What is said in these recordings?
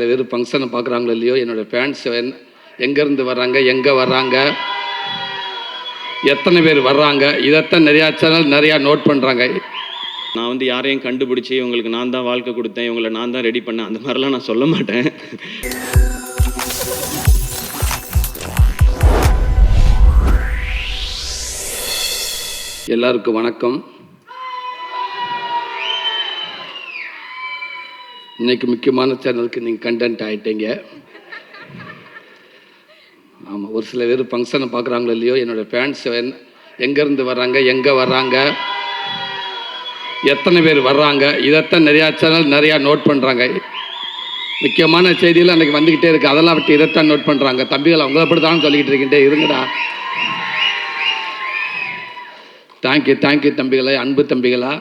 சில பேர் ஃபங்க்ஷனை பார்க்குறாங்களோ இல்லையோ, என்னோடய ஃபேன்ஸ் எங்கேருந்து வர்றாங்க, எங்கே வர்றாங்க, எத்தனை பேர் வர்றாங்க, இதைத்தான் நிறையா சேனல் நிறையா நோட் பண்ணுறாங்க. நான் வந்து யாரையும் கண்டுபிடிச்சி இவங்களுக்கு நான் தான் வாழ்க்கை கொடுத்தேன், இவங்களை நான் தான் ரெடி பண்ணேன், அந்த மாதிரிலாம் நான் சொல்ல மாட்டேன். எல்லாருக்கும் வணக்கம். இன்றைக்கி முக்கியமான சேனலுக்கு நீங்கள் கண்டென்ட் ஆகிட்டீங்க. ஆமாம், ஒரு சில பேர் ஃபங்க்ஷனை பார்க்குறாங்களோ இல்லையோ, என்னோடய ஃபேன்ஸ் எங்கேருந்து வர்றாங்க, எங்கே வர்றாங்க, எத்தனை பேர் வர்றாங்க, இதைத்தான் நிறையா சேனல் நிறையா நோட் பண்ணுறாங்க. முக்கியமான செய்தியில் அன்றைக்கி வந்துக்கிட்டே இருக்குது, அதெல்லாம் விட்டு இதைத்தான் நோட் பண்ணுறாங்க. தம்பிகள் அவங்கள அப்படி தான் சொல்லிக்கிட்டு இருக்கிட்டே இருங்கடா. தேங்க்யூ தம்பிகளா, அன்பு தம்பிகளா.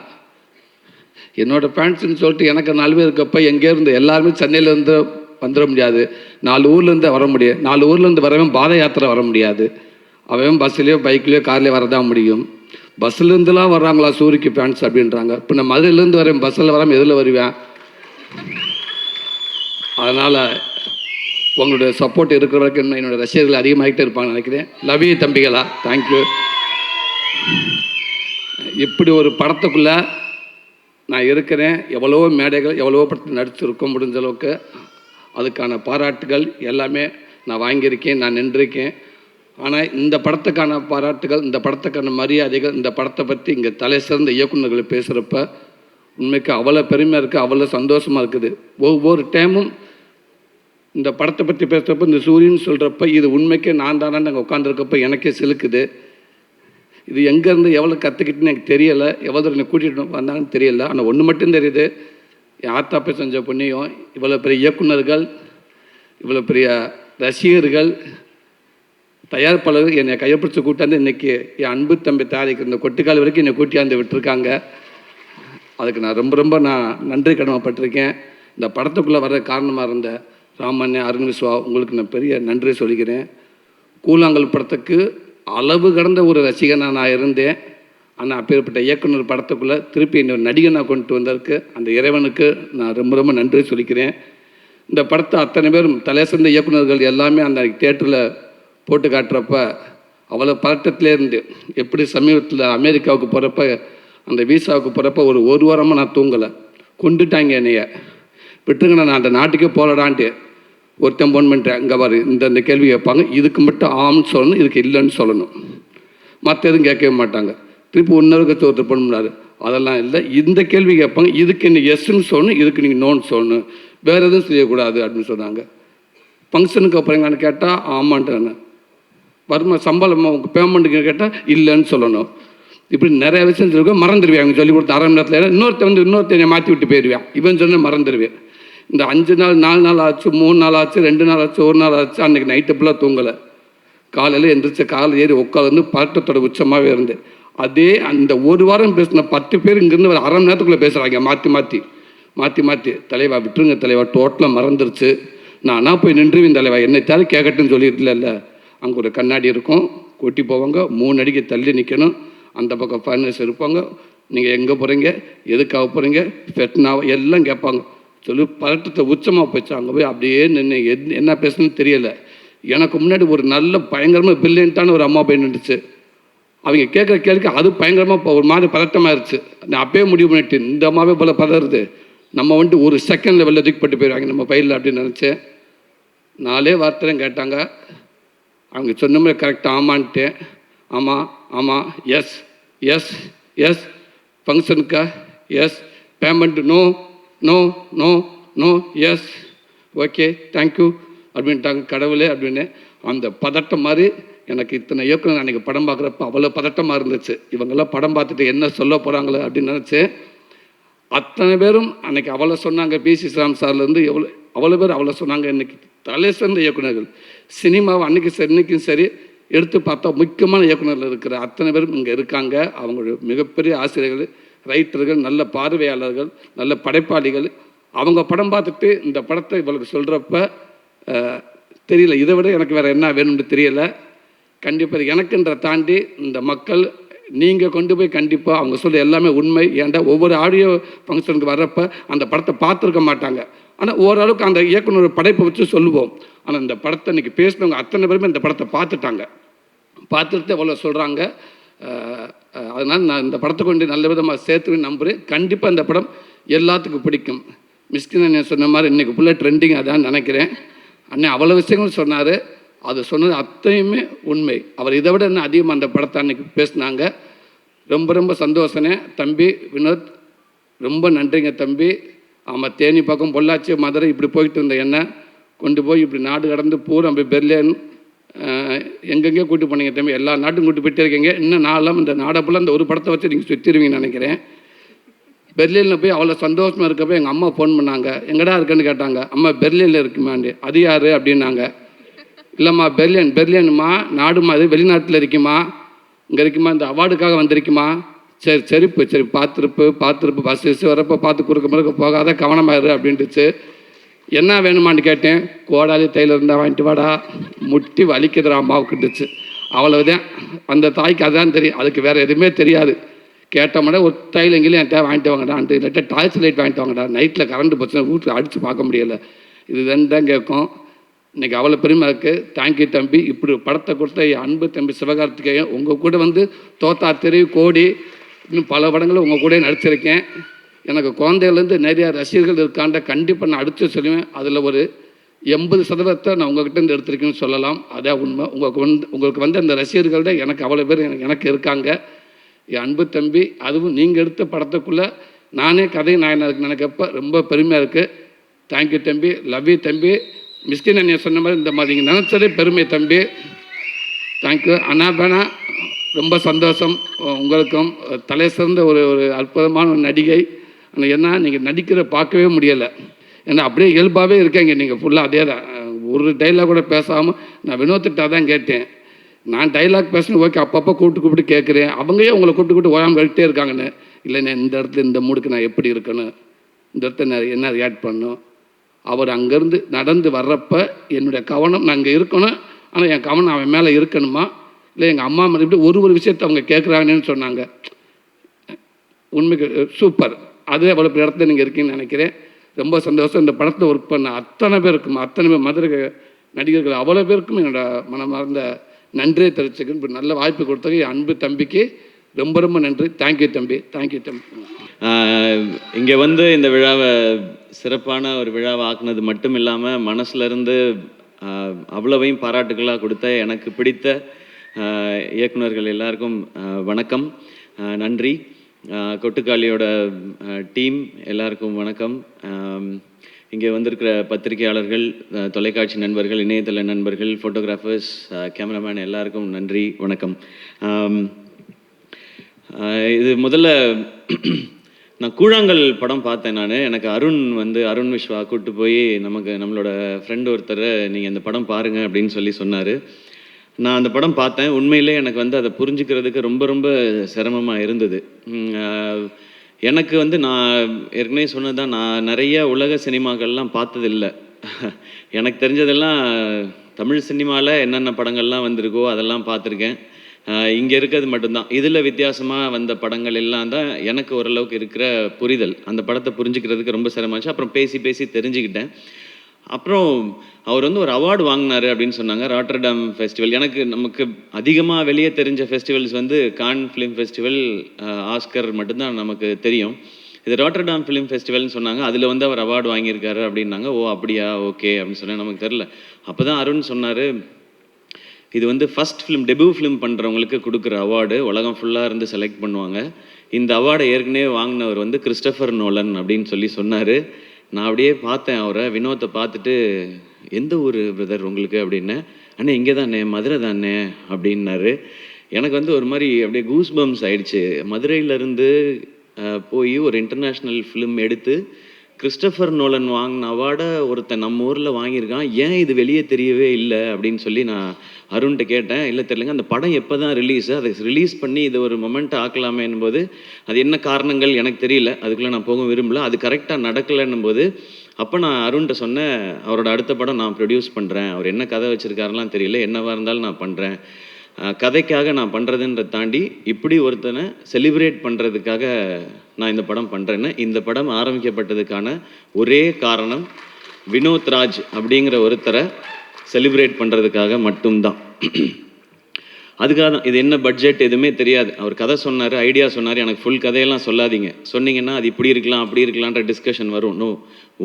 என்னோடய ஃபேன்ஸுன்னு சொல்லிட்டு எனக்கு 4 பேர் இருக்கப்போ எங்கேருந்து எல்லாருமே சென்னையிலேருந்து வந்துட முடியாது, 4 ஊர்லேருந்து வர முடியும். 4 ஊர்லேருந்து வரவன் பாத யாத்திரை வர முடியாது. அவன் பஸ்ஸுலேயோ பைக்லேயோ கார்லேயோ வரதான் முடியும். பஸ்ஸுலேருந்துலாம் வர்றாங்களா சூரிக்கு ஃபேன்ஸ் அப்படின்றாங்க. இப்போ நான் மதுரையிலேருந்து வரேன், பஸ்ஸில் வராமல் எதில் வருவேன்? அதனால் உங்களுடைய சப்போர்ட் இருக்கிற வரைக்கும் என்னோடய ரசிகர்கள் அதிகமாகிட்டே இருப்பாங்கன்னு நினைக்கிறேன். லவ் யூ தம்பிகளா, தேங்க்யூ. இப்படி ஒரு படத்துக்குள்ளே நான் இருக்கிறேன். எவ்வளவோ மேடைகள், எவ்வளவோ படத்தில் நடிச்சிருக்கோம். முடிஞ்ச அளவுக்கு அதுக்கான பாராட்டுகள் எல்லாமே நான் வாங்கியிருக்கேன், நான் நின்றிருக்கேன். ஆனால் இந்த படத்துக்கான பாராட்டுகள், இந்த படத்துக்கான மரியாதைகள், இந்த படத்தை பற்றி இங்கே தலை சிறந்த இயக்குநர்களை பேசுகிறப்ப உண்மைக்கு அவ்வளோ பெருமையாக இருக்குது, அவ்வளோ சந்தோஷமாக இருக்குது. ஒவ்வொரு டைமும் இந்த படத்தை பற்றி பேசுகிறப்ப, இந்த சூரியன் சொல்கிறப்ப இது உண்மைக்கே நான் தானே அங்கே உட்காந்துருக்கப்ப எனக்கே சிலுக்குது. இது எங்கேருந்து எவ்வளோ கற்றுக்கிட்டுன்னு எனக்கு தெரியலை, எவ்வளோ தூரம் என்னை கூட்டிகிட்டு வந்தாங்கன்னு தெரியலை. ஆனால் ஒன்று மட்டும் தெரியுது, என் ஆத்தாப்பை செஞ்ச புண்ணியம், இவ்வளோ பெரிய இயக்குநர்கள், இவ்வளோ பெரிய ரசிகர்கள், தயாரிப்பாளர்கள் என்னை கையப்பிடிச்சு கூட்டாந்து இன்றைக்கி என் அன்பு தம்பி தயாரிக்கிற இந்த கொட்டுக்கால் வரைக்கும் என்னை கூட்டியாந்து விட்டுருக்காங்க. அதுக்கு நான் ரொம்ப நன்றி கடமைப்பட்டிருக்கேன். இந்த படத்துக்குள்ளே வர காரணமாக இருந்த ராமண்ணே, அருண் விஸ்வா, உங்களுக்கு நான் பெரிய நன்றி சொல்லிக்கிறேன். கூழாங்கல் படத்துக்கு அளவு கடந்த ஒரு ரசிகனாக நான் இருந்தேன். ஆனால் அப்பேற்பட்ட இயக்குனர் படத்துக்குள்ளே திருப்பி இன்னொரு நடிகனாக கொண்டு வந்ததுக்கு அந்த இறைவனுக்கு நான் ரொம்ப நன்றி சொல்லிக்கிறேன். இந்த படத்தை அத்தனை பேரும் தலை சிறந்த இயக்குநர்கள் எல்லாமே அந்த தியேட்டரில் போட்டு காட்டுறப்ப அவ்வளோ பதட்டத்திலே இருந்து, எப்படி சமீபத்தில் அமெரிக்காவுக்கு போகிறப்ப அந்த வீசாவுக்கு போகிறப்ப ஒரு வாரமாக நான் தூங்கலை. கொண்டுட்டாங்க என்னைய, விட்டுருங்க நான் அந்த நாட்டுக்கே போகலடான்ட்டு. ஒருத்தன் ஃபோன் பண்ணிட்டேன், இங்கே பாரு இந்த கேள்வி கேட்பாங்க, இதுக்கு மட்டும் ஆம்னு சொல்லணும், இதுக்கு இல்லைன்னு சொல்லணும், மற்ற எதுவும் கேட்கவே மாட்டாங்க. திருப்பி ஒன்றருக்கு ஒருத்தர் ஃபோன் பண்ணார், அதெல்லாம் இல்லை, இந்த கேள்வி கேட்பாங்க, இதுக்கு நீங்கள் எஸ்ன்னு சொல்லணும், இதுக்கு நீங்கள் நோன்னு சொல்லணும், வேறு எதுவும் செய்யக்கூடாது அப்படின்னு சொன்னாங்க. ஃபங்க்ஷனுக்கு அப்புறம் எங்கன்னு கேட்டால் ஆமான்ட்டாங்க. வருமா சம்பளம் உங்கள் பேமெண்ட்டுக்கு கேட்டால் இல்லைன்னு சொல்லணும். இப்படி நிறைய விஷயம் சொல்லுவேன், மறந்துடுவேன். அவங்க சொல்லி கொடுத்த 1/2 மணி நேரத்தில் இன்னொருத்தனை மாற்றி விட்டு போயிடுவேன். இவன் சொன்ன மறந்துடுவேன். இந்த 5 நாள் 4 நாள் ஆச்சு, 3 நாள் ஆச்சு, 2 நாள் ஆச்சு, 1 நாள் ஆச்சு. அன்றைக்கி நைட்டு ஃபுல்லாக தூங்கலை. காலையில் எந்திரிச்ச காலையில் ஏறி உட்காந்து பதட்டத்தோட உச்சமாகவே இருந்தேன். அதே அந்த ஒரு வாரம் பேசின 10 பேர் இங்கேருந்து ஒரு 1/2 மணி நேரத்துக்குள்ளே பேசுகிறாங்க, மாற்றி தலைவா விட்டுருங்க தலைவா, டோட்டலாக மறந்துருச்சு, நானாக போய் நின்றுவேன் தலைவா, என்னை தேவை கேட்கட்டுன்னு சொல்லியிருக்கல. அங்கே ஒரு கண்ணாடி இருக்கும், கொட்டி போவாங்க, 3 அடிக்கு தள்ளி நிற்கணும், அந்த பக்கம் ஃபர்னஸ் இருப்பாங்க, நீங்கள் எங்கே போகிறீங்க, எதுக்காக போகிறீங்க, ஃபெட்னாவா எல்லாம் கேட்பாங்க. சொல்லி பதட்டத்தை உச்சமாக போச்சு. அங்கே போய் அப்படியே நின்று என்ன பேசணும்னு தெரியலை. எனக்கு முன்னாடி ஒரு நல்ல பயங்கரமாக பில்லியன்ட்டான ஒரு அம்மா போய் நின்றுச்சு. அவங்க கேட்குற கேள்விக்கு அது பயங்கரமாக ஒரு மாதிரி பதட்டமாகிருச்சு. நான் அப்பயே முடிவு பண்ணிட்டு, இந்த அம்மாவே போல் பதறுது, நம்ம வந்துட்டு ஒரு செகண்டில் வெளில தூக்கிப்பட்டு போயிடுவாங்க நம்ம பையில் அப்படின்னு நினச்சேன். 4 வார்த்தை கேட்டாங்க. அவங்க சொன்ன மாதிரி கரெக்டாக ஆமான்ட்டேன். ஆமாம் எஸ் ஃபங்க்ஷனுக்கா yes, payment no yes, okay thank you அப்படின்ட்டாங்க. கடவுளே அப்படின்னு அந்த பதட்டம் மாதிரி எனக்கு இத்தனை இயக்குனர் அன்றைக்கி படம் பார்க்குறப்ப அவ்வளோ பதட்டமாக இருந்துச்சு. இவங்கெல்லாம் படம் பார்த்துட்டு என்ன சொல்ல போகிறாங்களோ அப்படின்னு நினச்சேன். அத்தனை பேரும் அன்றைக்கி அவ்வளோ சொன்னாங்க. பிசி ஸ்ரீராம் சார்லேருந்து அவ்வளோ பேர் அவ்வளோ சொன்னாங்க. இன்றைக்கி தலை சிறந்த இயக்குநர்கள் சினிமாவை இன்றைக்கும் சரி எடுத்து பார்த்தா முக்கியமான இயக்குநர்கள் இருக்கிற அத்தனை பேரும் இங்கே இருக்காங்க. அவங்களுடைய மிகப்பெரிய ஆசிரியர்கள், ரைட்டர்கள், நல்ல பார்வையாளர்கள், நல்ல படைப்பாளிகள். அவங்க படம் பார்த்துட்டு இந்த படத்தை இவளுக்கு சொல்கிறப்ப தெரியல, இதை விட எனக்கு வேறு என்ன வேணும்னு தெரியலை. கண்டிப்பாக எனக்குன்ற தாண்டி இந்த மக்கள் நீங்கள் கொண்டு போய் கண்டிப்பாக அவங்க சொல்ல எல்லாமே உண்மை. ஏன்டா ஒவ்வொரு ஆடியோ ஃபங்க்ஷனுக்கு வர்றப்ப அந்த படத்தை பார்த்துருக்க மாட்டாங்க. ஆனால் ஓரளவுக்கு அந்த இயக்குனர் படைப்பை வச்சு சொல்லுவோம். ஆனால் இந்த படத்தை இன்றைக்கி பேசினவங்க அத்தனை பேருமே இந்த படத்தை பார்த்துட்டாங்க, பார்த்துட்டு எவ்வளோ சொல்கிறாங்க. அதனால் நான் இந்த படத்தை கொண்டு நல்ல விதமாக சேர்த்துன்னு நம்புகிறேன். கண்டிப்பாக இந்த படம் எல்லாத்துக்கும் பிடிக்கும். மிஸ்கின் அண்ணன் சொன்ன மாதிரி இன்றைக்கி ஃபுல்லாக ட்ரெண்டிங் அதான் நினைக்கிறேன். அண்ணன் அவ்வளோ விஷயங்களும் சொன்னார், அது சொன்னது அத்தனையுமே உண்மை. அவர் இதை விட இன்னும் அதிகமாக அந்த படத்தை அன்றைக்கி பேசினாங்க. ரொம்ப ரொம்ப சந்தோஷனே தம்பி வினோத், ரொம்ப நன்றிங்க தம்பி. ஆமாம், தேனி பக்கம் பொள்ளாச்சி மதுரை இப்படி போயிட்டு இருந்த என்ன கொண்டு போய் இப்படி நாடு கடந்து பூரா போய் பெர்லின் எங்கெங்கேயோ கூட்டு போனீங்க தம்பி. எல்லா நாட்டும் கூட்டு போயிட்டே இருக்கீங்க. இன்னும் நாளெல்லாம் இந்த நாடை ஃபுல்லாக இந்த ஒரு படத்தை வச்சு நீங்கள் சுற்றிடுவீங்கன்னு நினைக்கிறேன். பெர்லினில் போய் அவ்வளோ சந்தோஷமாக இருக்கப்போ எங்கள் அம்மா ஃபோன் பண்ணாங்க, எங்கடா இருக்குன்னு கேட்டாங்க. அம்மா பெர்லினில் இருக்குமாண்டு. அது யார் அப்படின்னாங்க. இல்லைம்மா பெர்லின்மா நாடுமா, அது வெளிநாட்டில் இருக்குமா, இங்கே இருக்குமா, இந்த அவார்டுக்காக வந்திருக்குமா. சரி சரி பார்த்துருப்பு பஸ் வரப்போ பார்த்து குறுக்க முறுக்க போகாத, கவனமாயிரு அப்படின்ட்டுச்சு. என்ன வேணுமான்னு கேட்டேன். கோடாலி தையில் இருந்தால் வாங்கிட்டு வாடா, முட்டி வலிக்குதுடா அம்மாவுக்குட்டுச்சு. அவ்வளவுதான். அந்த தாய்க்கு அதான் தெரியும், அதுக்கு வேறு எதுவுமே தெரியாது. கேட்டோம்னா ஒரு தையில் எங்கேயும் என் தேவை வாங்கிட்டு வாங்கடான்ட்டு, இல்லாட்டா டார்ச் லைட் வாங்கிட்டு வாங்கடா, நைட்டில் கரண்ட் போச்சுன்னா வீட்டில் அடித்து பார்க்க முடியலை. இது தான் கேட்கும். இன்றைக்கி அவ்வளோ பெருமை இருக்குது. தேங்க்யூ தம்பி. இப்படி படத்தை கொடுத்த என் அன்பு தம்பி சிவகார்த்திகேயன், உங்கள் கூட வந்து தோத்தா தெரு கோடி இன்னும் பல படங்களும் உங்கள் கூட நடிச்சிருக்கேன். எனக்கு குழந்தைகள்லேருந்து நிறையா ரசிகர்கள் இருக்காண்ட கண்டிப்பாக நான் அடுத்து சொல்லுவேன். அதில் ஒரு 80% நான் உங்கள்கிட்ட எடுத்திருக்கேன்னு சொல்லலாம். அதான் உண்மை. உங்களுக்கு வந்து அந்த ரசிகர்கள்ட எனக்கு அவ்வளோ பேர் எனக்கு இருக்காங்க. என் அன்பு தம்பி, அதுவும் நீங்கள் எடுத்த படத்துக்குள்ளே நானே கதை நாயனாருக்கு நினைக்கப்போ ரொம்ப பெருமையாக இருக்குது. தேங்க்யூ தம்பி, லவ் யூ தம்பி. மிஸ்கின் அண்ணன் சொன்ன மாதிரி இந்த மாதிரி நீங்கள் நினச்சதே பெருமை தம்பி. தேங்க்யூ அண்ணா பேனா. ரொம்ப சந்தோஷம். உங்களுக்கும் தலை சிறந்த ஒரு அற்புதமான ஒரு நடிகை. ஆனால் என்ன நீங்கள் நடிக்கிற பார்க்கவே முடியலை. ஏன்னா அப்படியே இயல்பாகவே இருக்கீங்க நீங்கள் ஃபுல்லாக. அதே தான், ஒரு டைலாக் கூட பேசாமல். நான் வினோத்திட்டா தான் கேட்டேன், நான் டைலாக் பேசணும் ஓகே, அப்பப்போ கூப்பிட்டு கேட்குறேன். அவங்களே உங்களை கூப்பிட்டு ஓயாமல் கழிட்டே இருக்காங்கன்னு. இல்லைண்ணே, இந்த இடத்துல இந்த மூடுக்கு நான் எப்படி இருக்கணும், இந்த இடத்துல நான் என்ன ரியாக்ட் பண்ணணும். அவர் அங்கேருந்து நடந்து வர்றப்போ என்னுடைய கவனம் நான் அங்கே இருக்கணும், ஆனால் என் கவனம் அவன் மேலே இருக்கணுமா, இல்லை எங்கள் அம்மா மாதிரி இப்படி ஒரு விஷயத்தை அவங்க கேட்குறாங்கன்னு சொன்னாங்க. உண்மைக்கு சூப்பர். அதே அவ்வளோ இடத்துல நீங்கள் இருக்கீங்கன்னு நினைக்கிறேன். ரொம்ப சந்தோஷம். இந்த படத்தில் ஒர்க் பண்ண அத்தனை பேருக்கும், அத்தனை பேர் மதுரை நடிகர்கள் அவ்வளோ பேருக்கும் என்னோட மனமார்ந்த நன்றியை தெரிவிச்சுக்கணும். இப்படி நல்ல வாய்ப்பு கொடுத்தது என் அன்பு தம்பிக்கு ரொம்ப ரொம்ப நன்றி. தேங்க்யூ தம்பி. தேங்க்யூ தம்பி. இங்கே வந்து இந்த விழாவை சிறப்பான ஒரு விழாவை ஆக்குனது மட்டும் இல்லாமல் மனசுலேருந்து அவ்வளவையும் பாராட்டுகளாக கொடுத்த எனக்கு பிடித்த இயக்குனர்கள் எல்லாருக்கும் வணக்கம், நன்றி. கொட்டுக்காளியோட டீம் எல்லாருக்கும் வணக்கம். இங்கே வந்திருக்கிற பத்திரிகையாளர்கள், தொலைக்காட்சி நண்பர்கள், இணையதள நண்பர்கள், ஃபோட்டோகிராஃபர்ஸ், கேமராமேன் எல்லாருக்கும் நன்றி, வணக்கம். இது முதல்ல நான் கூழாங்கல் படம் பார்த்தேன். எனக்கு அருண் விஸ்வா கூப்பிட்டு போய் நம்மளோட ஃப்ரெண்டு ஒருத்தர் நீங்கள் இந்த படம் பாருங்கள் அப்படின்னு சொன்னார். நான் அந்த படம் பார்த்தேன். உண்மையிலே எனக்கு அதை புரிஞ்சுக்கிறதுக்கு ரொம்ப ரொம்ப சிரமமாக இருந்தது. எனக்கு நான் ஏற்கனவே சொன்னதான், நான் நிறைய உலக சினிமாக்கள்லாம் பார்த்ததில்லை. எனக்கு தெரிஞ்சதெல்லாம் தமிழ் சினிமாவில் என்னென்ன படங்கள்லாம் வந்திருக்கோ அதெல்லாம் பார்த்துருக்கேன். இங்கே இருக்கிறது மட்டும்தான். இதில் வித்தியாசமாக வந்த படங்கள் எல்லாம் தான் எனக்கு ஓரளவுக்கு இருக்கிற புரிதல். அந்த படத்தை புரிஞ்சுக்கிறதுக்கு ரொம்ப சிரமமாச்சு. அப்புறம் பேசி தெரிஞ்சுக்கிட்டேன். அப்புறம் அவர் ஒரு அவார்டு வாங்கினார் அப்படின்னு சொன்னாங்க, ராட்டர்டாம் ஃபெஸ்டிவல். நமக்கு அதிகமாக வெளியே தெரிஞ்ச festivals Cannes film festival, Oscar மட்டும்தான் நமக்கு தெரியும். இது ராட்டர்டாம் ஃபிலிம் ஃபெஸ்டிவல்னு சொன்னாங்க. அதில் அவர் அவார்டு வாங்கியிருக்காரு அப்படின்னாங்க. ஓ அப்படியா, ஓகே அப்படின்னு சொன்னேன். நமக்கு தெரில. அப்போ தான் அருண் சொன்னார், இது ஃபஸ்ட் ஃபிலிம், டெபியூ ஃபிலிம் பண்ணுறவங்களுக்கு கொடுக்குற அவார்டு, உலகம் ஃபுல்லாக இருந்து செலக்ட் பண்ணுவாங்க. இந்த அவார்டை ஏற்கனவே வாங்கினவர் கிறிஸ்டோஃபர் நோலன் அப்படின்னு சொன்னார். நான் அப்படியே பார்த்தேன் அவரை, வினோத்தை பார்த்துட்டு, எந்த ஊர் பிரதர் உங்களுக்கு அப்படின்னேன். அண்ணே இங்கே தானே, மதுரை தானே அப்படின்னாரு. எனக்கு ஒரு மாதிரி அப்படியே கூஸ் பம்ஸ் ஆயிடுச்சு. மதுரையிலேருந்து போய் ஒரு இன்டர்நேஷ்னல் ஃபிலிம் எடுத்து கிறிஸ்டோஃபர் நோலன் வாங்கின அவார்டை ஒருத்தன் நம்ம ஊரில் வாங்கியிருக்கான், ஏன் இது வெளியே தெரியவே இல்லை அப்படின்னு நான் அருண்கிட்ட கேட்டேன். இல்லை தெரியலங்க, அந்த படம் எப்போ தான் ரிலீஸு, அதை ரிலீஸ் பண்ணி இது ஒரு மொமெண்ட் ஆக்கலாமேன்னும் போது அது என்ன காரணங்கள் எனக்கு தெரியல, அதுக்குள்ளே நான் போக விரும்பல, அது கரெக்டாக நடக்கலைன்னும் போது அப்போ நான் அருண்கிட்ட சொன்னேன், அவரோட அடுத்த படம் நான் ப்ரொடியூஸ் பண்ணுறேன், அவர் என்ன கதை வச்சுருக்காருலாம் தெரியல, என்னவாக இருந்தாலும் நான் பண்ணுறேன், கதைக்காக நான் பண்ணுறதுன்றதை தாண்டி இப்படி ஒருத்தனை செலிப்ரேட் பண்ணுறதுக்காக நான் இந்த படம் பண்ணுறேன்னு. இந்த படம் ஆரம்பிக்கப்பட்டதுக்கான ஒரே காரணம் வினோத் ராஜ் அப்படிங்கிற ஒருத்தரை செலிப்ரேட் பண்ணுறதுக்காக மட்டும்தான். அதுக்காக தான். இது என்ன பட்ஜெட் எதுவுமே தெரியாது. அவர் கதை சொன்னார், ஐடியா சொன்னார். எனக்கு ஃபுல் கதையெல்லாம் சொல்லாதீங்க, சொன்னீங்கன்னா அது இப்படி இருக்கலாம் அப்படி இருக்கலான்ற டிஸ்கஷன் வரும். நோ,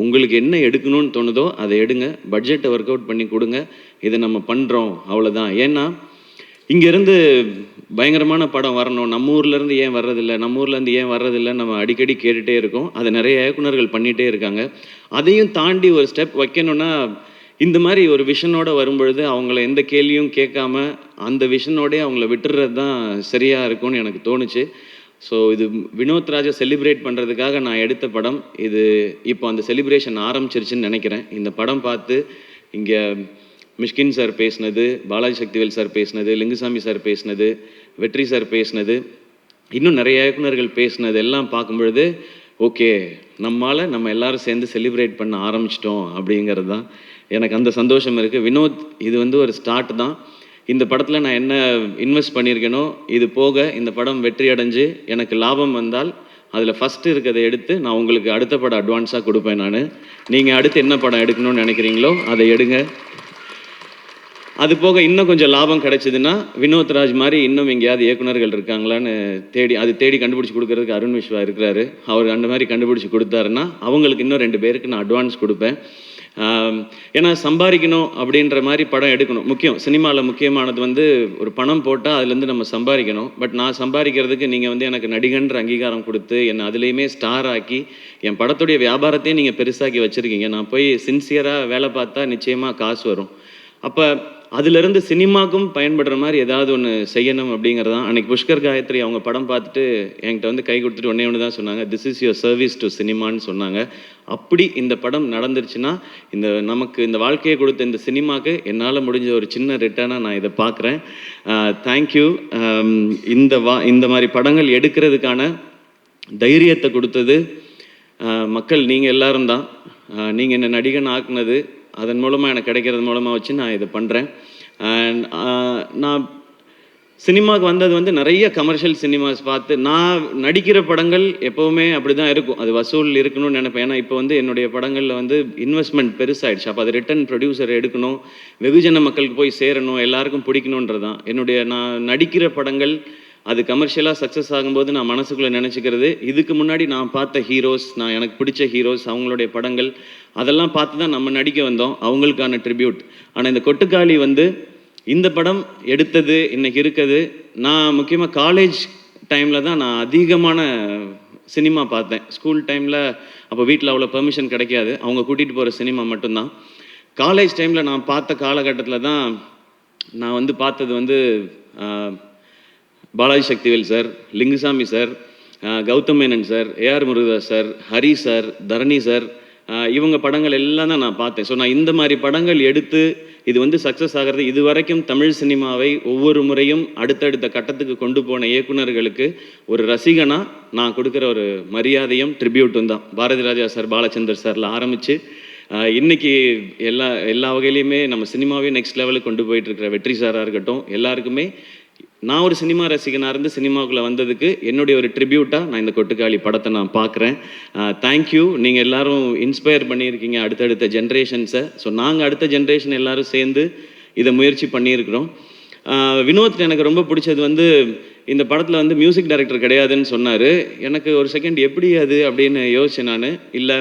உங்களுக்கு என்ன எடுக்கணும்னு தோணுதோ அதை எடுங்க, பட்ஜெட்டை ஒர்க் அவுட் பண்ணி கொடுங்க, இதை நம்ம பண்ணுறோம், அவ்வளோதான். ஏன்னா இங்கேருந்து பயங்கரமான படம் வரணும், நம்ம ஊர்லேருந்து ஏன் வர்றதில்லை, நம்ம ஊர்லேருந்து ஏன் வர்றதில்லை, நம்ம அடிக்கடி கேட்டுகிட்டே இருக்கோம். அதை நிறைய இயக்குனர்கள் பண்ணிகிட்டே இருக்காங்க. அதையும் தாண்டி ஒரு ஸ்டெப் வைக்கணும்னா இந்த மாதிரி ஒரு விஷனோட வரும்பொழுது அவங்கள எந்த கேள்வியும் கேட்காம அந்த விஷனோடே அவங்கள விட்டுறது தான் சரியாக இருக்கும்னு எனக்கு தோணுச்சு. ஸோ இது வினோத் ராஜை செலிப்ரேட் பண்ணுறதுக்காக நான் எடுத்த படம் இது. இப்போ அந்த செலிப்ரேஷன் ஆரம்பிச்சிருச்சுன்னு நினைக்கிறேன். இந்த படம் பார்த்து இங்கே மிஷ்கின் சார் பேசினது, பாலாஜி சக்திவேல் சார் பேசினது, லிங்குசாமி சார் பேசினது, வெற்றி சார் பேசினது, இன்னும் நிறைய இயக்குனர்கள் பேசினது எல்லாம் பார்க்கும்பொழுது ஓகே, நம்ம எல்லாரும் சேர்ந்து செலிப்ரேட் பண்ண ஆரம்பிச்சிட்டோம் அப்படிங்கிறது தான் எனக்கு அந்த சந்தோஷம் இருக்குது. வினோத், இது வந்து ஒரு ஸ்டார்ட் தான். இந்த படத்தில் நான் என்ன இன்வெஸ்ட் பண்ணியிருக்கேனோ இது போக இந்த படம் வெற்றி அடைஞ்சு எனக்கு லாபம் வந்தால் அதில் ஃபஸ்ட்டு இருக்கிறத எடுத்து நான் உங்களுக்கு அடுத்த படம் அட்வான்ஸாக கொடுப்பேன். நீங்கள் அடுத்து என்ன படம் எடுக்கணும்னு நினைக்கிறீங்களோ அதை எடுங்க. அது போக இன்னும் கொஞ்சம் லாபம் கிடைச்சதுன்னா வினோத் ராஜ் மாதிரி இன்னும் எங்கேயாவது இயக்குனர்கள் இருக்காங்களான்னு தேடி கண்டுபிடிச்சி கொடுக்கறதுக்கு அருண் விஸ்வா இருக்கிறாரு. அவர் அந்த மாதிரி கண்டுபிடிச்சி கொடுத்தாருன்னா அவங்களுக்கு இன்னும் 2 பேருக்கு நான் அட்வான்ஸ் கொடுப்பேன். ஏன்னா சம்பாதிக்கணும் அப்படின்ற மாதிரி படம் எடுக்கணும். முக்கியம், சினிமாவில் முக்கியமானது வந்து ஒரு பணம் போட்டால் அதுலேருந்து நம்ம சம்பாதிக்கணும். பட் நான் சம்பாதிக்கிறதுக்கு நீங்கள் வந்து எனக்கு நடிகன்ற அங்கீகாரம் கொடுத்து என்னை அதுலேயுமே ஸ்டார் ஆக்கி என் படத்துடைய வியாபாரத்தையும் நீங்கள் பெருசாக்கி வச்சுருக்கீங்க. நான் போய் சின்சியராக வேலை பார்த்தா நிச்சயமாக காசு வரும். அப்போ அதுலேருந்து சினிமாக்கும் பயன்படுற மாதிரி ஏதாவது ஒன்று செய்யணும் அப்படிங்கிறது தான். அன்றைக்கி புஷ்கர் காயத்ரி அவங்க படம் பார்த்துட்டு என்கிட்ட வந்து கை கொடுத்துட்டு ஒன்று தான் சொன்னாங்க, this is your service to சினிமான்னு சொன்னாங்க. அப்படி இந்த படம் நடந்துருச்சுன்னா நமக்கு இந்த வாழ்க்கையை கொடுத்த இந்த சினிமாவுக்கு என்னால் முடிஞ்ச ஒரு சின்ன ரிட்டர்னாக நான் இதை பார்க்குறேன். தேங்க்யூ. இந்த மாதிரி படங்கள் எடுக்கிறதுக்கான தைரியத்தை கொடுத்தது மக்கள், நீங்கள் எல்லாரும் தான். நீங்கள் என்னை நடிகன் ஆக்குனது, அதன் மூலமாக எனக்கு கிடைக்கிறது மூலமாக வச்சு நான் இதை பண்ணுறேன். அண்ட் நான் சினிமாவுக்கு வந்தது வந்து நிறைய கமர்ஷியல் சினிமாஸ் பார்த்து. நான் நடிக்கிற படங்கள் எப்போவுமே அப்படி தான் இருக்கும், அது வசூல் இருக்கணும்னு நினைப்பேன். ஏன்னா இப்போ வந்து என்னுடைய படங்களில் வந்து இன்வெஸ்ட்மெண்ட் பெருசாகிடுச்சு. அப்போ அது ரிட்டன் ப்ரொடியூசர் எடுக்கணும், வெகுஜன மக்களுக்கு போய் சேரணும், எல்லாருக்கும் பிடிக்கணுன்றது தான் நான் நடிக்கிற படங்கள். அது கமர்ஷியலாக சக்ஸஸ் ஆகும்போது நான் மனசுக்குள்ளே நினச்சிக்கிறது, இதுக்கு முன்னாடி நான் பார்த்த ஹீரோஸ், எனக்கு பிடிச்ச ஹீரோஸ், அவங்களுடைய படங்கள் அதெல்லாம் பார்த்து தான் நம்ம நடிக்க வந்தோம், அவங்களுக்கான ட்ரிபியூட். ஆனால் இந்த கொட்டுக்காளி வந்து இந்த படம் எடுத்தது இன்னைக்கு இருக்குது. நான் முக்கியமாக காலேஜ் டைமில் தான் நான் அதிகமான சினிமா பார்த்தேன். ஸ்கூல் டைமில் அப்போ வீட்டில் அவ்வளோ பெர்மிஷன் கிடைக்காது, அவங்க கூட்டிகிட்டு போகிற சினிமா மட்டும்தான். காலேஜ் டைமில் நான் பார்த்த காலகட்டத்தில் தான் நான் வந்து பார்த்தது வந்து Balaji Sakthivel sir, Lingusamy sir, Gautham Menon sir, A R Murugadoss sir, Hari sir, Dharani sir, இவங்க படங்கள் எல்லாம் தான் நான் பார்த்தேன். ஸோ நான் இந்த மாதிரி படங்கள் எடுத்து இது வந்து சக்ஸஸ் ஆகிறது, இது வரைக்கும் தமிழ் சினிமாவை ஒவ்வொரு முறையும் அடுத்தடுத்த கட்டத்துக்கு கொண்டு போன இயக்குனர்களுக்கு ஒரு ரசிகனாக நான் கொடுக்குற ஒரு மரியாதையும் ட்ரிபியூட்டும் தான். பாரதி ராஜா சார், பாலச்சந்தர் சாரில் ஆரம்பித்து இன்னைக்கு எல்லா வகையிலையுமே நம்ம சினிமாவே நெக்ஸ்ட் லெவலுக்கு கொண்டு போயிட்டுருக்கிற வெற்றி சாராக இருக்கட்டும், எல்லாருக்குமே நான் ஒரு சினிமா ரசிகனாக இருந்து சினிமாவுக்குள்ளே வந்ததுக்கு என்னுடைய ஒரு ட்ரிபியூட்டாக நான் இந்த கொட்டுக்காளி படத்தை நான் பார்க்குறேன். தேங்க்யூ. நீங்கள் எல்லோரும் இன்ஸ்பயர் பண்ணியிருக்கீங்க அடுத்தடுத்த ஜென்ரேஷன்ஸை. ஸோ நாங்கள் அடுத்த ஜென்ரேஷன் எல்லோரும் சேர்ந்து இதை முயற்சி பண்ணியிருக்கிறோம். வினோத் எனக்கு ரொம்ப பிடிச்சது வந்து இந்த படத்தில் வந்து மியூசிக் டைரக்டர் கிடையாதுன்னு சொன்னார். எனக்கு ஒரு செகண்ட் எப்படி அது அப்படின்னு யோசிச்சேன் நான். இல்லை,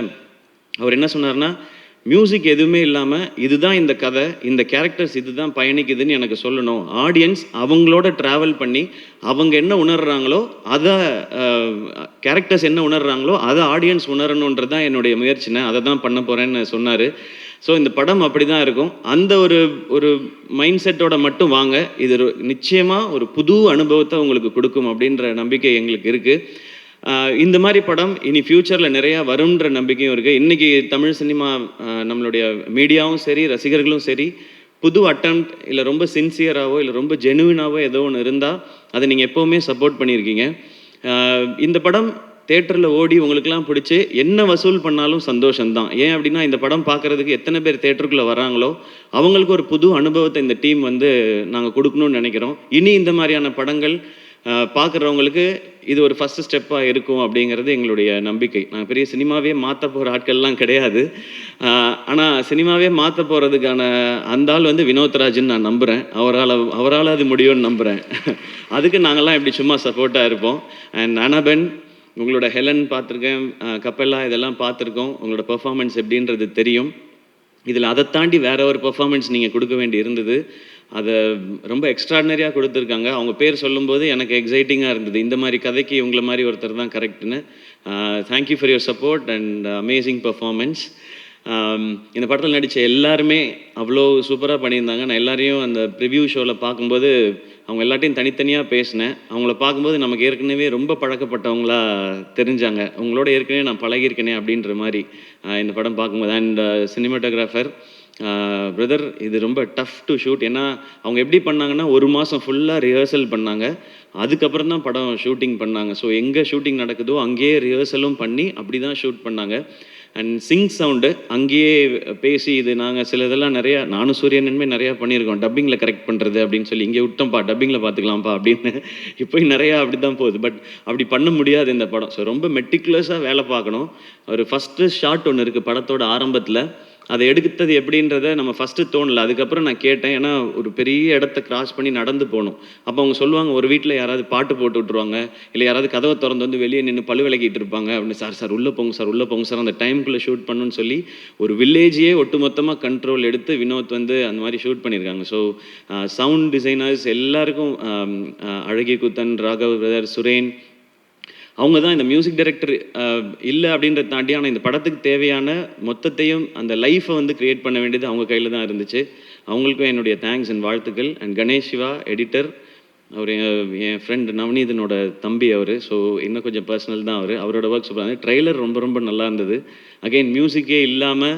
அவர் என்ன சொன்னார்னா, மியூசிக் எதுவுமே இல்லாமல் இதுதான் இந்த கதை, இந்த கேரக்டர்ஸ் இதுதான் பயணிக்குதுன்னு எனக்கு சொல்லணும். ஆடியன்ஸ் அவங்களோட ட்ராவல் பண்ணி அவங்க என்ன உணர்கிறாங்களோ அதை, கேரக்டர்ஸ் என்ன உணர்கிறாங்களோ அதை ஆடியன்ஸ் உணரணுன்றது தான் என்னுடைய முயற்சினை, அதை தான் பண்ண போகிறேன்னு சொன்னார். ஸோ இந்த படம் அப்படி தான் இருக்கும். அந்த ஒரு மைண்ட் செட்டோட மட்டும் வாங்க, இது நிச்சயமாக ஒரு புது அனுபவத்தை உங்களுக்கு கொடுக்கும் அப்படின்ற நம்பிக்கை எங்களுக்கு இருக்குது. இந்த மாதிரி படம் இனி ஃப்யூச்சரில் நிறையா வரும்ன்ற நம்பிக்கையும் இருக்குது. இன்றைக்கி தமிழ் சினிமா, நம்மளுடைய மீடியாவும் சரி, ரசிகர்களும் சரி, புது அட்டெம்ப்ட் இல்லை ரொம்ப சின்சியராகவோ இல்லை ரொம்ப ஜெனுவினாவோ ஏதோ ஒன்று இருந்தால் அதை நீங்கள் எப்போவுமே சப்போர்ட் பண்ணியிருக்கீங்க. இந்த படம் தேட்டரில் ஓடி உங்களுக்கெல்லாம் பிடிச்சி என்ன வசூல் பண்ணாலும் சந்தோஷம்தான். ஏன் அப்படின்னா இந்த படம் பார்க்குறதுக்கு எத்தனை பேர் தேட்டருக்குள்ளே வராங்களோ அவங்களுக்கு ஒரு புது அனுபவத்தை இந்த டீம் வந்து நாங்கள் கொடுக்கணும்னு நினைக்கிறோம். இனி இந்த மாதிரியான படங்கள் பார்க்குறவங்களுக்கு இது ஒரு ஃபஸ்ட்டு ஸ்டெப்பாக இருக்கும் அப்படிங்கிறது எங்களுடைய நம்பிக்கை. நான் பெரிய சினிமாவே மாற்ற போகிற ஆட்கள்லாம் கிடையாது. ஆனால் சினிமாவே மாற்ற போகிறதுக்கான அந்த ஆள் வந்து வினோத்ராஜ்ன்னு நான் நம்புகிறேன். அவரால் அது முடியும்னு நம்புகிறேன். அதுக்கு நாங்கள்லாம் இப்படி சும்மா சப்போர்ட்டாக இருப்போம். அண்ட் அனபென், உங்களோட ஹெலன் பார்த்துருக்கேன், கப்பெல்லா இதெல்லாம் பார்த்துருக்கோம். உங்களோட பெர்ஃபார்மன்ஸ் எப்படின்றது தெரியும். இதில் அதை தாண்டி வேற ஒரு பெர்ஃபார்மன்ஸ் நீங்கள் கொடுக்க வேண்டி இருந்தது. அதை ரொம்ப எக்ஸ்ட்ராடினரியாக கொடுத்துருக்காங்க. அவங்க பேர் சொல்லும்போது எனக்கு எக்ஸைட்டிங்காக இருந்தது. இந்த மாதிரி கதைக்கு இவங்கள மாதிரி ஒருத்தர் தான் கரெக்டுன்னு. Thank you for your support and amazing performance. இந்த படத்தில் நடித்த எல்லாருமே அவ்வளோ சூப்பராக பண்ணியிருந்தாங்க. நான் எல்லாரையும் அந்த ப்ரிவ்யூ ஷோவில் பார்க்கும்போது அவங்க எல்லாத்தையும் தனித்தனியாக பேசினேன். அவங்கள பார்க்கும்போது நமக்கு ஏற்கனவே ரொம்ப பழக்கப்பட்டவங்களா தெரிஞ்சாங்க. அவங்களோட ஏற்கனவே நான் பழகியிருக்கேனே அப்படின்ற மாதிரி இந்த படம் பார்க்கும்போது. அண்ட் சினிமாட்டோகிராஃபர் பிரதர், இது ரொம்ப டஃப் டு ஷூட். ஏன்னா அவங்க எப்படி பண்ணாங்கன்னா 1 மாதம் ஃபுல்லாக ரிஹர்சல் பண்ணாங்க. அதுக்கப்புறம் தான் படம் ஷூட்டிங் பண்ணாங்க. ஸோ எங்கே ஷூட்டிங் நடக்குதோ அங்கேயே ரிஹர்சலும் பண்ணி அப்படி தான் ஷூட் பண்ணாங்க. அண்ட் சிங் சவுண்டு அங்கேயே பேசி, இது நாங்கள் சில இதெல்லாம் நிறையா நானும் சூரியனுமே நிறையா பண்ணியிருக்கோம். டப்பிங்கில் கரெக்ட் பண்ணுறது அப்படின்னு சொல்லி, இங்கே விட்டோம்ப்பா டப்பிங்கில் பார்த்துக்கலாம்ப்பா அப்படின்னு இப்போ நிறையா அப்படி தான் போகுது. பட் அப்படி பண்ண முடியாது இந்த படம். ஸோ ரொம்ப மெட்டிகுலஸாக வேலை பார்க்கணும். ஒரு ஃபஸ்ட்டு ஷாட் ஒன்று இருக்குது படத்தோட ஆரம்பத்தில். அதை எடுத்தது எப்படின்றத நம்ம ஃபஸ்ட்டு தோணலை. அதுக்கப்புறம் நான் கேட்டேன். ஏன்னா ஒரு பெரிய இடத்த கிராஸ் பண்ணி நடந்து போகணும். அப்போ அவங்க சொல்லுவாங்க, ஒரு வீட்டில் யாராவது பாட்டு போட்டு விட்ருவாங்க, இல்லை யாராவது கதவை திறந்து வந்து வெளியே நின்று பழு விளக்கிட்டு இருப்பாங்க அப்படின்னு. சார் உள்ளே போங்க சார், உள்ளே போங்க சார், அந்த டைமுக்குள்ளே ஷூட் பண்ணணும்னு சொல்லி ஒரு வில்லேஜையே ஒட்டுமொத்தமாக கண்ட்ரோல் எடுத்து வினோத் வந்து அந்த மாதிரி ஷூட் பண்ணியிருக்காங்க. ஸோ சவுண்ட் டிசைனர்ஸ் எல்லாருக்கும், அழகிய கூத்தன், ராகவ் பிரதர், சுரேன், அவங்க தான் இந்த மியூசிக் டைரக்டர் இல்லை அப்படின்றத தாண்டி. ஆனால் இந்த படத்துக்கு தேவையான மொத்தத்தையும் அந்த லைஃப்பை வந்து க்ரியேட் பண்ண வேண்டியது அவங்க கையில் தான் இருந்துச்சு. அவங்களுக்கும் என்னுடைய தேங்க்ஸ் அண்ட் வாழ்த்துக்கள். அண்ட் கணேஷ் சிவா எடிட்டர், அவர் என் ஃப்ரெண்ட் நவநீதனோட தம்பி அவர். ஸோ இன்னும் கொஞ்சம் பர்சனல் தான் அவரோட ஒர்க் சூப்பராக. ட்ரெய்லர் ரொம்ப ரொம்ப நல்லா இருந்தது. அகெயின் மியூசிக்கே இல்லாமல்,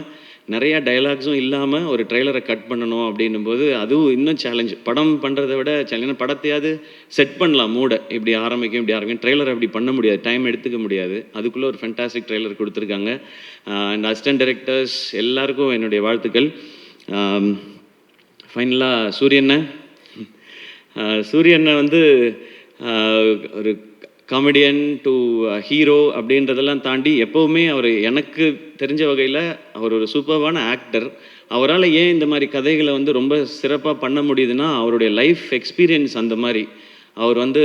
நிறையா டைலாக்ஸும் இல்லாமல் ஒரு ட்ரெய்லரை கட் பண்ணணும் அப்படின்னும் போது அதுவும் இன்னும் சேலஞ்ச். படம் பண்ணுறதை விட சேலஞ்ச். ஏன்னா படத்தையாவது செட் பண்ணலாம், மூட இப்படி ஆரம்பிக்கும் ட்ரெய்லர் அப்படி பண்ண முடியாது, டைம் எடுத்துக்க முடியாது. அதுக்குள்ளே ஒரு ஃபென்டாஸ்டிக் ட்ரெய்லர் கொடுத்துருக்காங்க. அண்ட் அசிஸ்டன்ட் டைரக்டர்ஸ் எல்லாருக்கும் என்னுடைய வாழ்த்துக்கள். ஃபைனலாக சூரியனை வந்து ஒரு காமெடியன் டு ஹீரோ அப்படின்றதெல்லாம் தாண்டி எப்போவுமே அவர் எனக்கு தெரிஞ்ச வகையில் அவர் ஒரு சூப்பர்வான ஆக்டர். அவரால் ஏன் இந்த மாதிரி கதைகளை வந்து ரொம்ப சிறப்பாக பண்ண முடியுதுன்னா அவருடைய லைஃப் எக்ஸ்பீரியன்ஸ் அந்த மாதிரி. அவர் வந்து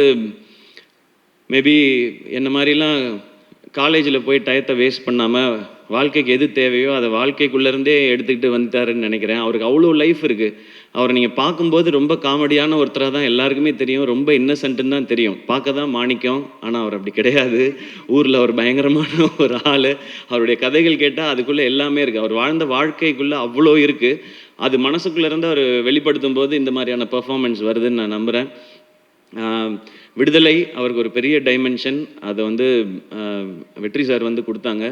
மேபி என்ன மாதிரிலாம் காலேஜில் போய் டயத்தை வேஸ்ட் பண்ணாமல் வாழ்க்கைக்கு எது தேவையோ அதை வாழ்க்கைக்குள்ளேருந்தே எடுத்துக்கிட்டு வந்துட்டாருன்னு நினைக்கிறேன். அவருக்கு அவ்வளோ லைஃப் இருக்குது. அவரை நீங்கள் பார்க்கும்போது ரொம்ப காமெடியான ஒருத்தராக தான் எல்லாருக்குமே தெரியும், ரொம்ப இன்னசென்ட்டுன்னு தான் தெரியும். பார்க்க தான் மாணிக்கம், ஆனால் அவர் அப்படி கிடையாது. ஊரில் ஒரு பயங்கரமான ஒரு ஆள். அவருடைய கதைகள் கேட்டால் அதுக்குள்ளே எல்லாமே இருக்குது. அவர் வாழ்ந்த வாழ்க்கைக்குள்ளே அவ்வளோ இருக்குது. அது மனசுக்குள்ளேருந்து அவர் வெளிப்படுத்தும் போது இந்த மாதிரியான பெர்ஃபார்மன்ஸ் வருதுன்னு நான் நம்புகிறேன். விடுதலை அவருக்கு ஒரு பெரிய டைமென்ஷன். அதை வந்து வெற்றி சார் வந்து கொடுத்தாங்க.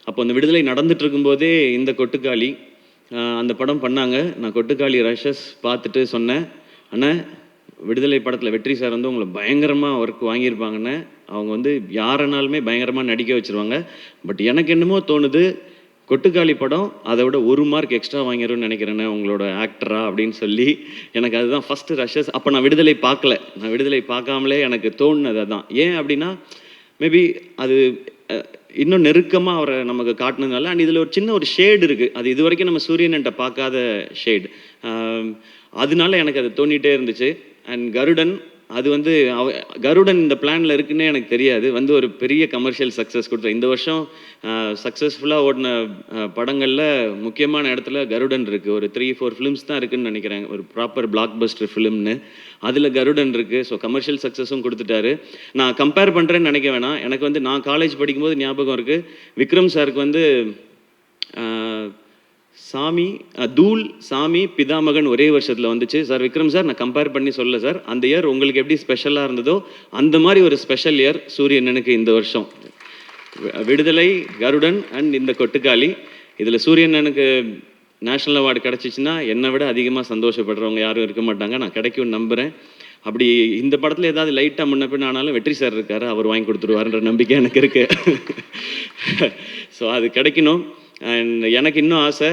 அப்போ அந்த விடுதலை நடந்துட்டு இருக்கும்போதே இந்த கொட்டுக்காளி அந்த படம் பண்ணாங்க. நான் கொட்டுக்காளி ரஷஸ் பார்த்துட்டு சொன்னேன், அண்ணா விடுதலை படத்தில் வெற்றி சார் வந்து உங்களை பயங்கரமாக ஒர்க் வாங்கியிருப்பாங்கன்னு. அவங்க வந்து யாரனாலுமே பயங்கரமாக நடிக்க வச்சுருவாங்க. பட் எனக்கு என்னமோ தோணுது, கொட்டுக்காளி படம் அதை விட 1 மார்க் எக்ஸ்ட்ரா வாங்கிடும்னு நினைக்கிறேண்ணே உங்களோட ஆக்டரா அப்படின்னு சொல்லி. எனக்கு அதுதான் ஃபஸ்ட்டு ரஷஸ். அப்போ நான் விடுதலை பார்க்கல. நான் விடுதலை பார்க்காமலே எனக்கு தோணுனது அதுதான். ஏன் அப்படின்னா மேபி அது இன்னும் நெருக்கமாக அவரை நமக்கு காட்டினதுனால. அண்ட் இதில் ஒரு சின்ன ஒரு ஷேடு இருக்குது. அது இது வரைக்கும் நம்ம சூரியன்கிட்ட பார்க்காத ஷேடு. அதனால எனக்கு அது தோண்டிகிட்டே இருந்துச்சு. அண்ட் கருடன், அது வந்து கருடன் இந்த பிளானில் இருக்குன்னே எனக்கு தெரியாது. வந்து ஒரு பெரிய கமர்ஷியல் சக்ஸஸ் கொடுத்தேன். இந்த வருஷம் சக்ஸஸ்ஃபுல்லாக ஓடின படங்களில் முக்கியமான இடத்துல கருடன் இருக்குது. ஒரு 3-4 ஃபிலிம்ஸ் தான் இருக்குதுன்னு நினைக்கிறேன், ஒரு ப்ராப்பர் பிளாக் பஸ்டர் ஃபிலிம்னு. அதில் கருடன் இருக்குது. ஸோ கமர்ஷியல் சக்ஸஸும் கொடுத்துட்டாரு. நான் கம்பேர் பண்ணுறேன்னு நினைக்க வேணாம். எனக்கு வந்து நான் காலேஜ் படிக்கும்போது ஞாபகம் இருக்குது, விக்ரம் சாருக்கு வந்து தூள், சாமி, பிதாமகன் ஒரே வருஷத்தில் வந்துச்சு. சார் விக்ரம் சார், நான் கம்பேர் பண்ணி சொல்ல சார், அந்த இயர் உங்களுக்கு எப்படி ஸ்பெஷலாக இருந்ததோ அந்த மாதிரி ஒரு ஸ்பெஷல் இயர் சூரியனனுக்கு இந்த வருஷம். விடுதலை, கருடன் அண்ட் இந்த கொட்டுக்காளி. இதில் சூரியனனுக்கு நேஷ்னல் அவார்டு கிடச்சிச்சின்னா என்னை விட அதிகமாக சந்தோஷப்படுறவங்க யாரும் இருக்க மாட்டாங்க. நான் கிடைக்கும்னு நம்புகிறேன். அப்படி இந்த படத்தில் ஏதாவது லைட்டாக முன்ன பின் ஆனாலும் வெற்றி சார் இருக்கார், அவர் வாங்கி கொடுத்துருவாருன்ற நம்பிக்கை எனக்கு இருக்குது. ஸோ அது கிடைக்கணும். அண்ட் எனக்கு இன்னும் ஆசை,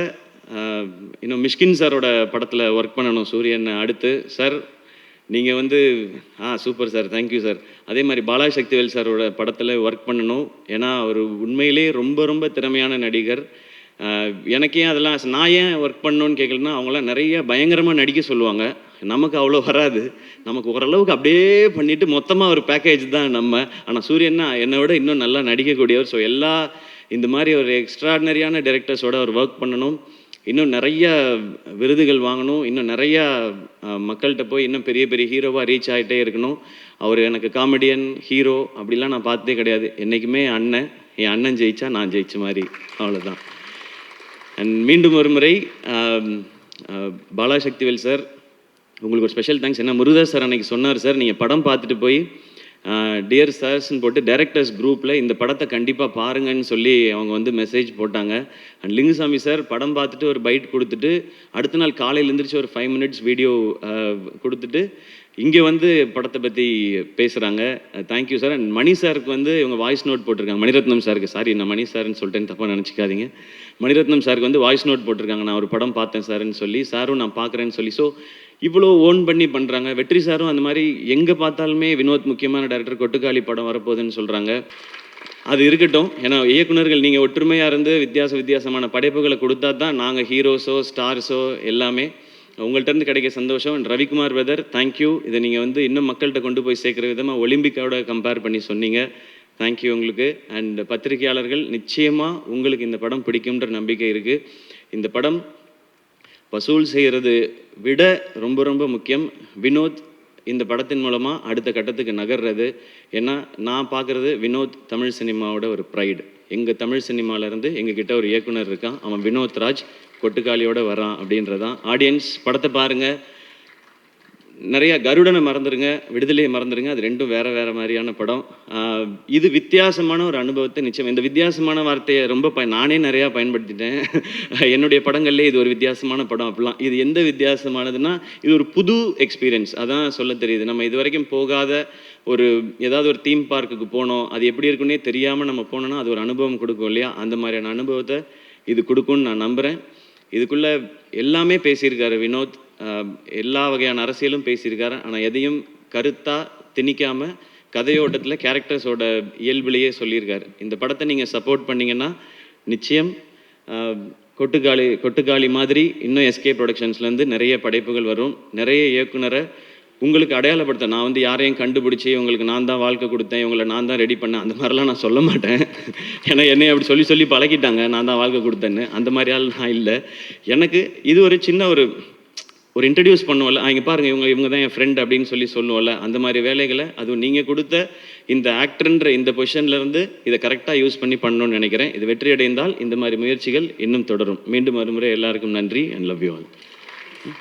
இன்னும் மிஷ்கின் சாரோட படத்தில் ஒர்க் பண்ணணும் சூரியன் அடுத்து. சார் நீங்கள் வந்து சூப்பர் சார், தேங்க்யூ சார். அதே மாதிரி பாலா சக்திவேல் சாரோட படத்தில் ஒர்க் பண்ணணும். ஏன்னா அவர் உண்மையிலே ரொம்ப ரொம்ப திறமையான நடிகர். எனக்கு ஏன் அதெல்லாம் நான் ஏன் ஒர்க் பண்ணணும்னு கேட்கலன்னா, அவங்களாம் நிறைய பயங்கரமாக நடிக்க சொல்லுவாங்க. நமக்கு அவ்வளோ வராது. நமக்கு ஓரளவுக்கு அப்படியே பண்ணிவிட்டு மொத்தமாக ஒரு பேக்கேஜ் தான் நம்ம. ஆனால் சூரியன்னா என்னை விட இன்னும் நல்லா நடிக்கக்கூடியவர். ஸோ இந்த மாதிரி ஒரு எக்ஸ்ட்ராடினரியான டைரக்டர்ஸோட அவர் ஒர்க் பண்ணணும். இன்னும் நிறைய விருதுகள் வாங்கணும். இன்னும் நிறையா மக்கள்கிட்ட போய் இன்னும் பெரிய பெரிய ஹீரோவாக ரீச் ஆகிட்டே இருக்கணும். அவர் எனக்கு காமெடியன், ஹீரோ அப்படிலாம் நான் பார்த்ததே கிடையாது. என்றைக்குமே அண்ணன். என் அண்ணன் ஜெயிச்சா நான் ஜெயிச்ச மாதிரி, அவ்வளோதான். அண்ட் மீண்டும் ஒரு முறை பாலா சக்திவேல் சார், உங்களுக்கு ஒரு ஸ்பெஷல் தேங்க்ஸ். என்ன முருகதாஸ் சார் அன்னைக்கு சொன்னார், சார் நீங்கள் படம் பார்த்துட்டு போய் டியர் சார்ஸ்ன்னு போட்டு டைரக்டர்ஸ் குரூப்பில் இந்த படத்தை கண்டிப்பாக பாருங்கன்னு சொல்லி அவங்க வந்து மெசேஜ் போட்டாங்க. அண்ட் லிங்குசாமி சார் படம் பார்த்துட்டு ஒரு பைட் கொடுத்துட்டு அடுத்த நாள் காலையில் எழுந்திரிச்சு ஒரு 5 minutes வீடியோ கொடுத்துட்டு இங்கே வந்து படத்தை பற்றி பேசுகிறாங்க. Thank you sir. அண்ட் மணி சாருக்கு வந்து இவங்க வாய்ஸ் நோட் போட்டிருக்காங்க. மணிரத்னம் சாருக்கு, சாரி நான் மணி சார்ன்னு சொல்லிட்டேன்னு தப்பாக நினச்சிக்காதீங்க. மணிரத்னம் சாருக்கு வந்து வாய்ஸ் நோட் போட்டிருக்காங்க, நான் ஒரு படம் பார்த்தேன் சார்ன்னு சொல்லி, சாரும் நான் பார்க்குறேன்னு சொல்லி. ஸோ இவ்வளோ ஓன் பண்ணி பண்ணுறாங்க. வெற்றி சாரும் அந்த மாதிரி எங்கே பார்த்தாலுமே வினோத் முக்கியமான டேரக்டர், கொட்டுக்காளி படம் வரப்போகுதுன்னு சொல்கிறாங்க. அது இருக்கட்டும். ஏன்னா இயக்குனர்கள் நீங்கள் ஒற்றுமையாக இருந்து வித்தியாசமான படைப்புகளை கொடுத்தா தான் நாங்கள் ஹீரோஸோ ஸ்டார்ஸோ எல்லாமே. உங்கள்கிட்ட இருந்து கிடைக்க சந்தோஷம். Ravikumar weather, thank you. இதை நீங்கள் வந்து இன்னும் மக்கள்கிட்ட கொண்டு போய் சேர்க்குற விதமாக ஒலிம்பிக்கோட கம்பேர் பண்ணி சொன்னீங்க. தேங்க்யூ உங்களுக்கு. அண்ட் பத்திரிகையாளர்கள், நிச்சயமாக உங்களுக்கு இந்த படம் பிடிக்கும்ன்ற நம்பிக்கை இருக்குது. இந்த படம் வசூல் செய்கிறது விட ரொம்ப ரொம்ப முக்கியம் வினோத் இந்த படத்தின் மூலமாக அடுத்த கட்டத்துக்கு நகர்றது. ஏன்னா நான் பார்க்குறது வினோத் தமிழ் சினிமாவோட ஒரு ப்ரைடு. எங்கள் தமிழ் சினிமாவிலேருந்து எங்ககிட்ட ஒரு இயக்குனர் இருக்கான், அவன் வினோத் ராஜ், கொட்டுக்காளியோட வரான் அப்படின்றதான். ஆடியன்ஸ் படத்தை பாருங்கள். நிறையா கருடனை மறந்துடுங்க, விடுதலையை மறந்துடுங்க. அது ரெண்டும் வேறு மாதிரியான படம். இது வித்தியாசமான ஒரு அனுபவத்தை நிச்சயம். இந்த வித்தியாசமான வார்த்தையை ரொம்ப நானே நிறையா பயன்படுத்திட்டேன் என்னுடைய படங்கள்லேயே. இது ஒரு வித்தியாசமான படம் அப்படிலாம். இது எந்த வித்தியாசமானதுன்னா, இது ஒரு புது எக்ஸ்பீரியன்ஸ். அதான் சொல்ல தெரியுது. நம்ம இது வரைக்கும் போகாத ஏதாவது ஒரு தீம் பார்க்குக்கு போனோம், அது எப்படி இருக்குன்னே தெரியாமல் நம்ம போனோன்னா அது ஒரு அனுபவம் கொடுக்கும் இல்லையா? அந்த மாதிரியான அனுபவத்தை இது கொடுக்கும்னு நான் நம்புகிறேன். இதுக்குள்ளே எல்லாமே பேசியிருக்காரு வினோத். எல்லா வகையான அரசியலும் பேசியிருக்காரு. ஆனால் எதையும் கருத்தாக திணிக்காமல் கதையோட்டத்தில் கேரக்டர்ஸோட இயல்புலேயே சொல்லியிருக்காரு. இந்த படத்தை நீங்கள் சப்போர்ட் பண்ணிங்கன்னா நிச்சயம் கொட்டுக்காளி மாதிரி இன்னும் எஸ்கே ப்ரொடக்ஷன்ஸ்லேருந்து நிறைய படைப்புகள் வரும். நிறைய இயக்குனரை உங்களுக்கு அடையாளப்படுத்த, நான் வந்து யாரையும் கண்டுபிடிச்சி உங்களுக்கு நான் தான் வாழ்க்கை கொடுத்தேன், இவங்களை நான் தான் ரெடி பண்ணேன், அந்த மாதிரிலாம் நான் சொல்ல மாட்டேன். ஏன்னா என்னை அப்படி சொல்லி பழகிட்டாங்க, நான் தான் வாழ்க்கை கொடுத்தேன்னு. அந்த மாதிரி ஆள் நான் இல்லை. எனக்கு இது ஒரு சின்ன ஒரு இன்ட்ரடியூஸ் பண்ணுவோம்ல, இங்கே பாருங்கள் இவங்க தான் என் ஃப்ரெண்ட் அப்படின்னு சொல்லுவோம்ல, அந்த மாதிரி வேலைகளை அதுவும் நீங்கள் கொடுத்த இந்த ஆக்டர்ன்ற இந்த பொசிஷன்லேருந்து இதை கரெக்டாக யூஸ் பண்ணி பண்ணணும்னு நினைக்கிறேன். இது வெற்றி அடைந்தால் இந்த மாதிரி முயற்சிகள் இன்னும் தொடரும். மீண்டும் மறுமுறை எல்லாருக்கும் நன்றி அண்ட் லவ் யூ ஆல்.